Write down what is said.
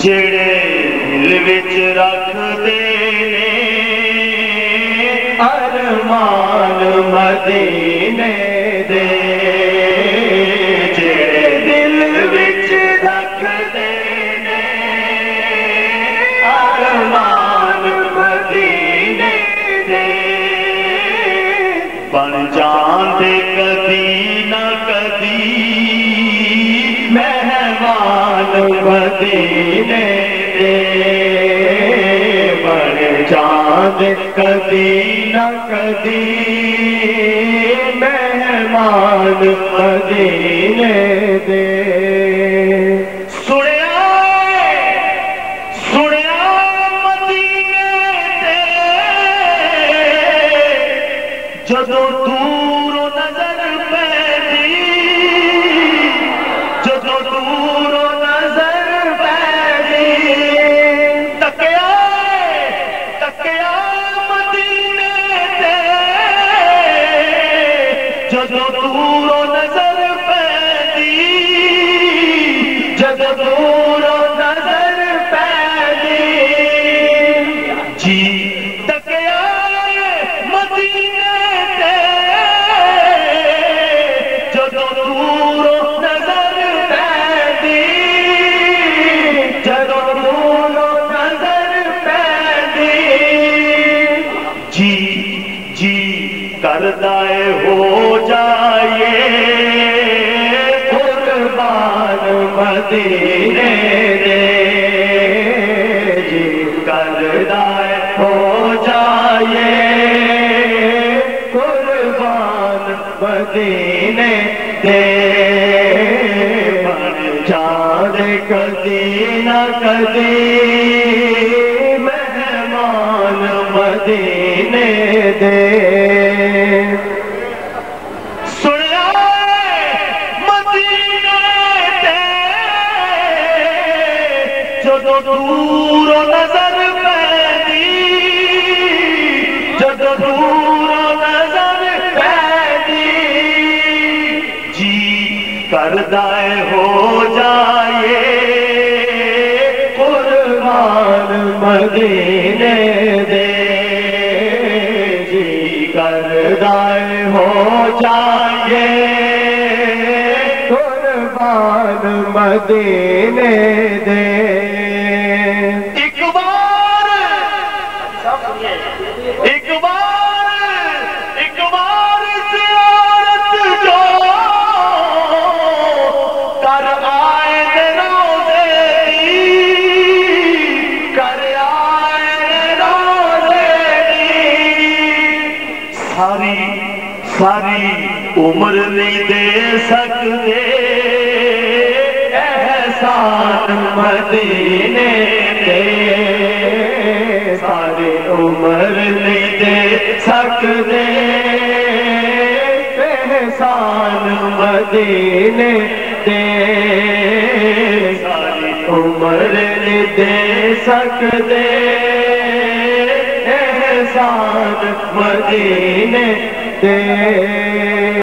جڑے دل وچ رکھ دے ارمان مدینے دے جڑے دل وچ رکھ دے ارمان مدینے دے بن جاندے کدی نہ کدی مہمان مدینے دے بن جاندے کدی نہ کدی مہمان مدینے دے سنیا مدینے دے جدوں دوروں نظر پیندی جدوں دوروں نظر پیندی تکیا مدینے دے جدوں دوروں نظر پیندی جدوں دوروں نظر پیندی جی تکیا مدینے دے جدوں دوروں نظر پیندی جدوں دوروں نظر پیندی جی کردا ہے ہو جائے قربان مدینے دے جی کردا ہے ہو جائے قربان مدینے دے بن جاندے کدی نہ کدی مہمان مدینے دے جدوں دوروں نظر پیندی جدوں دوروں نظر پیندی جی کردا ہے ہو جائے قربان مدینے دے جی کردا ہے ہو جائے قربان مدینے دے ایک بار زیارت جو کر آئے روزے دی کر آئے روزے دی ساری عمر نہیں دے سکتے احسان مدینے دے ساری عمر نہیں دے سکتے احسان مدینے دے ساری عمر نہیں دے سکتے احسان مدینے دے